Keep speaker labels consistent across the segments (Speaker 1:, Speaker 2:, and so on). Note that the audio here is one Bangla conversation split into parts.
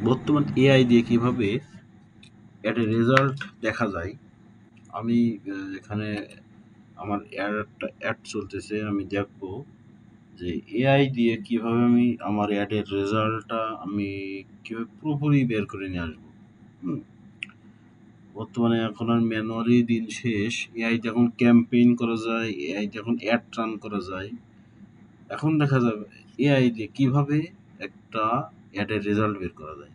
Speaker 1: বর্তমান এআই দিয়ে কিভাবে একটা রেজাল্ট দেখা যায়। আমি এখানে আমার একটা অ্যাড চলতেছে, আমি দেখবো যে এআই দিয়ে কিভাবে আমি আমার অ্যাডের রেজাল্টটা আমি কিভাবে পুরোপুরি বের করে নিয়ে আসবো। হুম, বর্তমানে এখন আর ম্যানুয়ালি দিন শেষ, এআইতে এখন ক্যাম্পেইন করা যায়, এআইতে এখন অ্যাড রান করা যায়। এখন দেখা যাবে এআই দিয়ে কিভাবে একটা অ্যাডের রেজাল্ট বের করা যায়।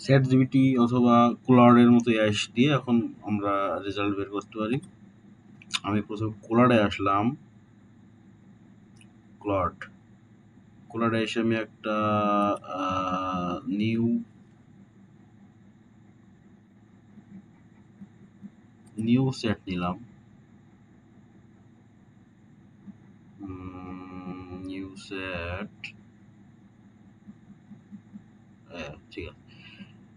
Speaker 1: চ্যাটজিপিটি অথবা ক্লাউডের মতো এআই দিয়ে এখন আমরা রেজাল্ট বের করতে পারি। আমি প্রথমে ক্লাউডে আসলাম। ক্লাউডে এসে আমি একটা নিউ সেট নিলাম। নিউ সেট, ঠিক আছে।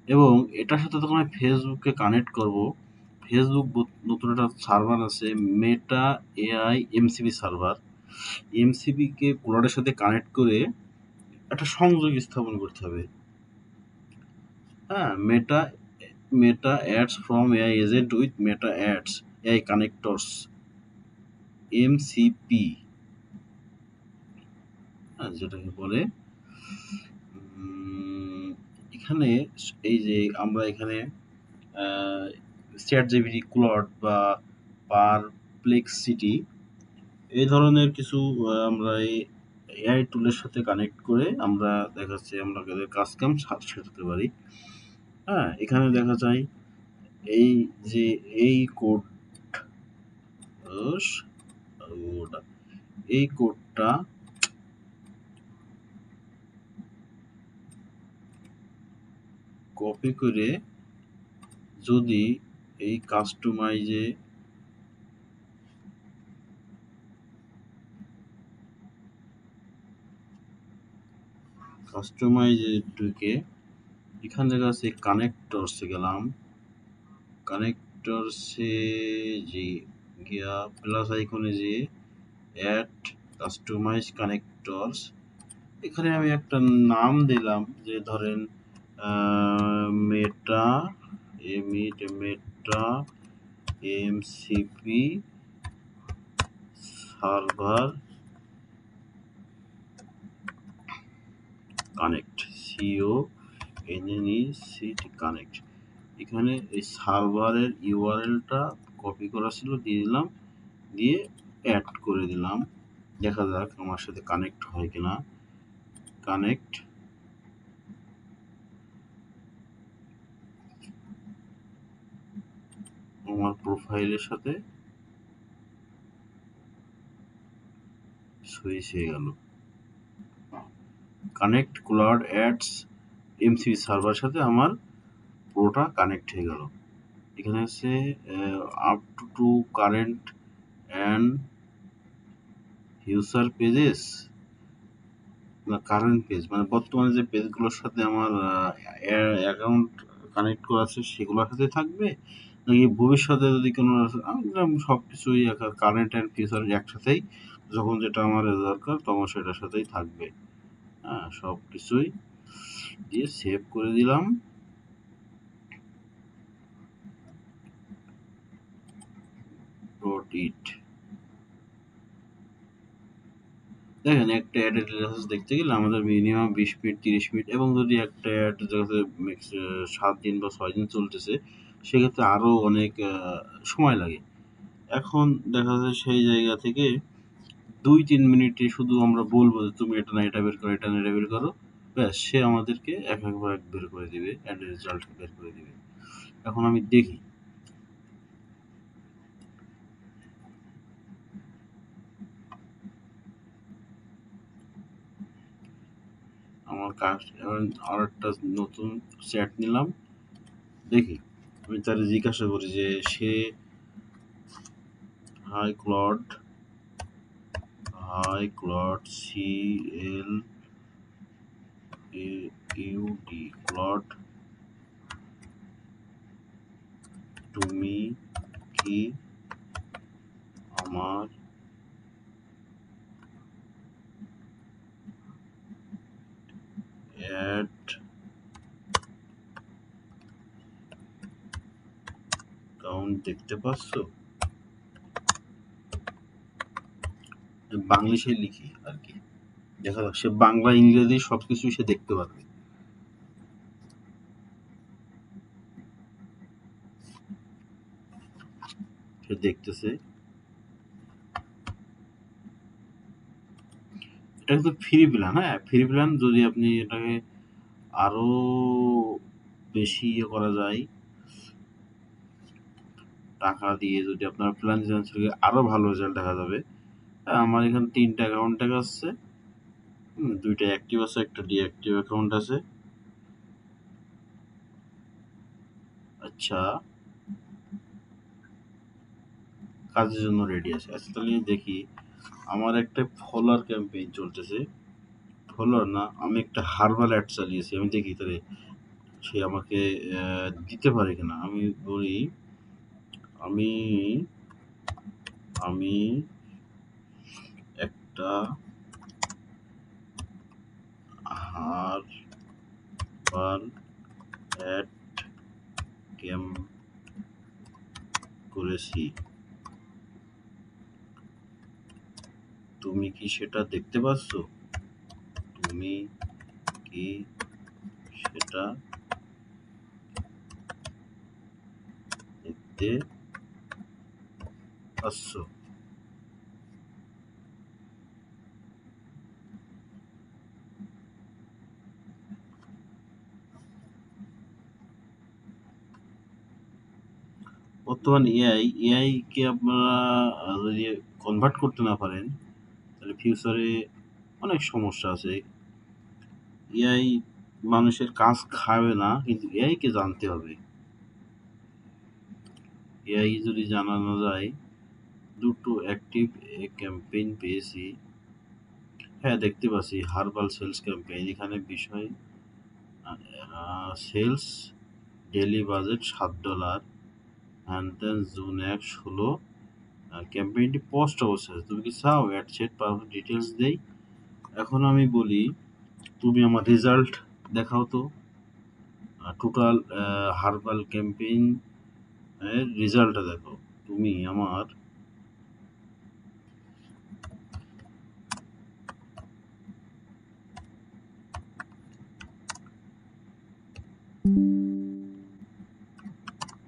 Speaker 1: এবং এটার সাথে তখন আমি ফেসবুককে কানেক্ট করব। ফেসবুক নতুন একটা সার্ভার আছে, Meta AI MCB server. MCB কে ক্লাউডের সাথে কানেক্ট করে একটা সংযোগ স্থাপন করতে হবে। হ্যাঁ, Meta ads from AI agent with Meta ads AI connectors MCP, যেটাকে বলে। এখানে এই যে আমরা এখানে চ্যাটজিপিটি, ক্লড বা পারপ্লেক্সিটি এই ধরনের কিছু আমরা এই এআই টুলের সাথে কানেক্ট করে আমরা দেখাচ্ছি আমরা কাজ কাম সারতে পারি। হ্যাঁ, এখানে দেখা যায় এই যে এই কোডটা কপি করে যদি এই কাস্টমাইজে ঢুকে এখান থেকে আছে কানেক্টরসে গেলাম। কানেক্টরসে যে গিয়া প্লাস আইকনে যে অ্যাড কাস্টমাইজ কানেক্টরস, এখানে আমি একটা নাম দিলাম, যে ধরেন মেটা এমসিপি সার্ভার কানেক্ট, কানেক্ট। এখানে এই সার্ভারের ইউআরএলটা কপি করা ছিল, দিয়ে দিলাম, দিয়ে অ্যাড করে দিলাম। দেখা যাক আমার সাথে কানেক্ট হয় কিনা। কানেক্ট, আমার প্রোফাইলের সাথে সুইচ হয়ে গেল। Connect cloud ads MCP server সাথে আমার পুরোটা কানেক্ট হয়ে গেল। এখানে হচ্ছে up to current and user pages, না কারেন্ট পেজ মানে বর্তমানে যে পেজগুলোর সাথে আমার অ্যাকাউন্ট কানেক্ট করা আছে সেগুলোর সাথে থাকবে, নাকি ভবিষ্যতে যদি কোনো সব কিছুই কারেন্ট অ্যান্ড ফিউচার একসাথেই, যখন যেটা আমার দরকার তখন সেটার সাথেই থাকবে। হ্যাঁ, সব কিছুই দিয়ে সেভ করে দিলাম। দেখেন, একটা অ্যাডের রেসপন্স দেখতে গেলে আমাদের মিনিমাম 20 মিনিট 30 মিনিট, এবং যদি একটা অ্যাড 7 দিন বা 6 দিন চলতেছে সেক্ষেত্রে আরও অনেক সময় লাগে। এখন দেখা যায় সেই জায়গা থেকে 2-3 মিনিটে শুধু আমরা বলবো যে তুমি এটা না এটা বের করো, এটা না এটা বের করো, ব্যাস সে আমাদেরকে একবার বের করে দিবে, অ্যাডের রেজাল্ট বের করে দিবে। এখন আমি দেখি আমার কাজ। আর একটা নতুন চ্যাট নিলাম, দেখি আমি তার জিজ্ঞাসা করি যে সে হাই ক্লড ক্লড, তুমি কি আমার অ্যাড কাউন্ট দেখতে পাচ্ছ? বাংলিশে লিখি আর কি, দেখা যাক সে বাংলা ইংরেজি সবকিছু সে দেখতে পারবে। সে দেখতেছে। এটা কিন্তু ফ্রি প্ল্যান, হ্যাঁ ফ্রি প্ল্যান। যদি আপনি এটাকে আরো বেশি ইয়ে করা যায়, টাকা দিয়ে যদি আপনার প্ল্যান আরো ভালো রেজাল্ট দেখা যাবে। আমার এখানে ৩টা অ্যাকাউন্ট দেখাচ্ছে, দুইটা অ্যাক্টিভ আছে, একটা ডিঅ্যাক্টিভ অ্যাকাউন্ট আছে। আচ্ছা, কাজের জন্য রেডি আছে। আচ্ছা তাহলে দেখি, আমার একটা ফলোয়ার ক্যাম্পেইন চলতেছে। ফলোয়ার না, আমি একটা হার্বাল অ্যাড চালিয়েছি, আমি দেখি তাহলে সে আমাকে দিতে পারে কিনা। আমি বলি আমি আমি একটা হার্বাল অ্যাড ক্যাম্প করেছি, তুমি কি সেটা দেখতে পাচ্ছ? তুমি কি সেটা দেখতে পাচ্ছ? বর্তমান এআই কে আপনারা যদি কনভার্ট করতে না পারেন, তাহলে ফিউচারে অনেক সমস্যা আছে। এআই মানুষের কাজ খাবে না, কিন্তু এআই কে জানতে হবে। এআই যদি জানানো যায়। দুটো অ্যাক্টিভ ক্যাম্পেইন পেয়েছি। হ্যাঁ দেখতে পাচ্ছি, হার্বাল সেলস ক্যাম্পেইন। এখানে বিষয় sales, daily budget $7, and then June 1 16। ক্যাম্পেইনটি পোস্ট অবস্থায় আছে। তুমি কি চাও অ্যাড সেট পারফেক্ট ডিটেলস দেই? এখন আমি বলি, তুমি আমার রেজাল্ট দেখাও তো। টোটাল হার্বাল ক্যাম্পেইন এর রেজাল্টটা দেখো। তুমি আমার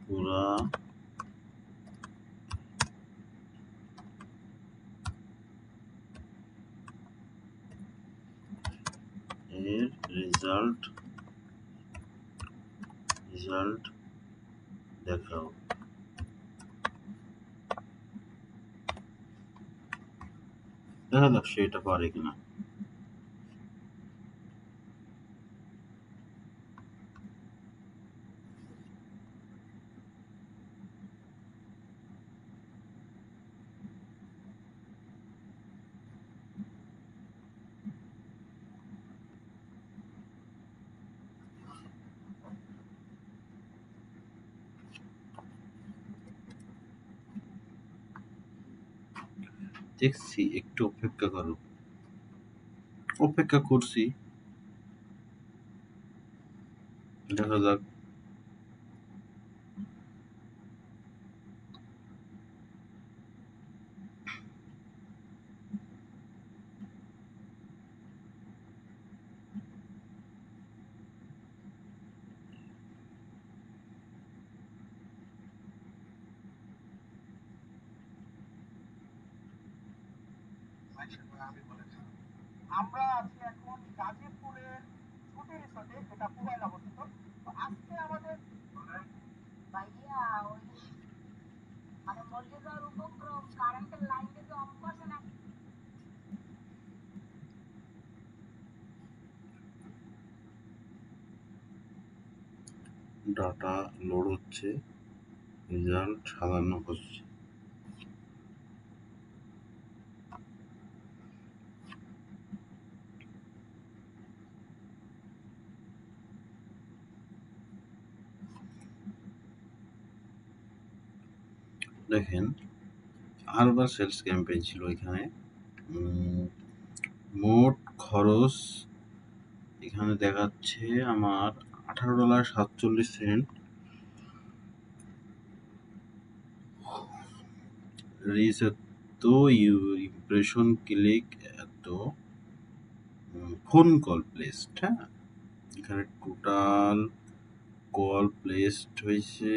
Speaker 1: পুরা এর রেজাল্ট রেজাল্ট দেখাও। দেখা যাক সে এটা পারে কিনা। দেখছি, একটু অপেক্ষা করো। অপেক্ষা করছি, দেখা যাক। ডাটা লোড হচ্ছে, রেজাল্ট সাজানো হচ্ছে। দেখেন, হারবার সেলস ক্যাম্পেইন ছিল এখানে। মোট খরচ এখানে দেখাচ্ছে আমার $18.47 রিচ এত, ইমপ্রেশন ক্লিক এত, ফোন কল প্লেসড। হ্যাঁ, এখানে টোটাল কল প্লেসড হয়েছে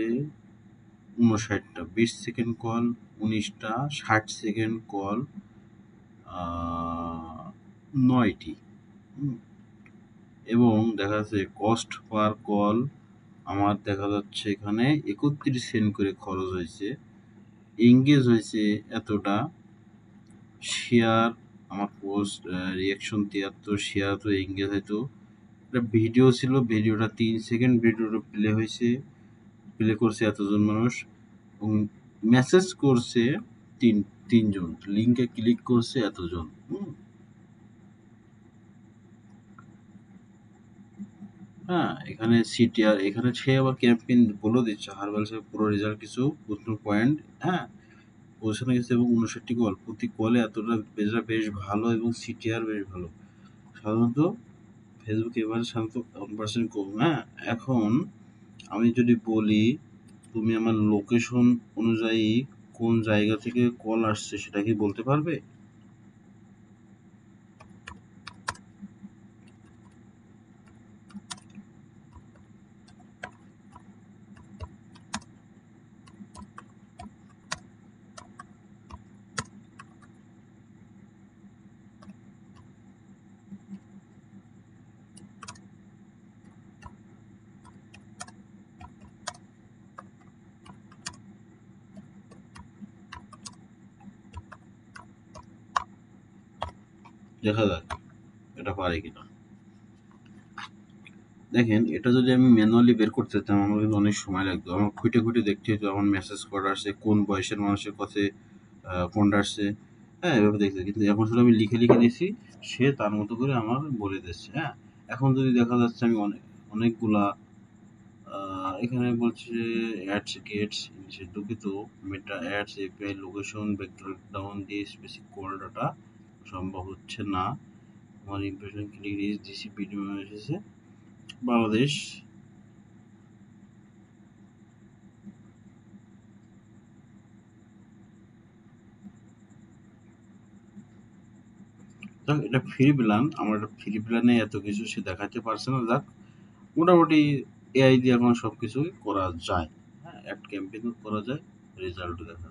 Speaker 1: 59টা, 20 সেকেন্ড কল 19টা, 60 সেকেন্ড কল 9টি। এবং দেখা যাচ্ছে কস্ট পার কল আমার দেখা যাচ্ছে এখানে 31 সেন্ট করে খরচ হয়েছে। এঙ্গেজ হয়েছে এতটা, শেয়ার আমার পোস্ট রিয়াকশন 73, শেয়ার তো এঙ্গেজ হয়তো। একটা ভিডিও ছিল, ভিডিওটা 3 সেকেন্ড ভিডিওটা প্লে করছে এতজন মানুষ, এবং মেসেজ করছে তিনজন, লিঙ্কে ক্লিক করছে এতজন। হ্যাঁ, এখানে সিটিআর, এখানে সে আবার ক্যাম্পেইন বলে দিচ্ছে হারবাল সাহেব পুরো রেজাল্ট কিছু পয়েন্ট। হ্যাঁ, পৌঁছানো গেছে এবং 59টি কল, প্রতি কলে এতটা বেশ ভালো এবং সিটিআর বেশ ভালো। সাধারণত ফেসবুক এবারে সাধারণত 1% কম। হ্যাঁ, এখন আমি যদি বলি তুমি আমার লোকেশন অনুযায়ী কোন জায়গা থেকে কল আসছে সেটা কি বলতে পারবে? দেখা যাক এটা পারে কিনা। দেখেন, এটা যদি আমি ম্যানুয়ালি বের করতে চাইতাম আমার কিন্তু অনেক সময় লাগতো, আমার খুঁটে খুঁটে দেখতে হতো আমার মেসেজ কটা আসছে, কোন বয়সের মানুষের কাছে কোনটা আসছে। হ্যাঁ, এভাবে দেখতে, কিন্তু এখন শুধু আমি লিখে দিছি, সে তার মতো করে আমার বলে দিচ্ছে। হ্যাঁ, এখন যদি দেখা যাচ্ছে আমি অনেকগুলা এখানে বলছে অ্যাডস গেটস ইংলিশে দুঃখিত, Meta ads API location background দিয়ে স্পেসিফিক কল ডাটা সম্ভব হচ্ছে না। আমার impression click reach DC video এসেছে বাংলাদেশ। যাক, এটা ফ্রি প্ল্যান, আমার এটা ফ্রি প্ল্যানে এত কিছু সে দেখাতে পারছে না। যাক, মোটামুটি এআই দিয়ে এখন সবকিছুই করা যায়। হ্যাঁ, অ্যাড ক্যাম্পেইনও করা যায়, রেজাল্টও দেখা যায়।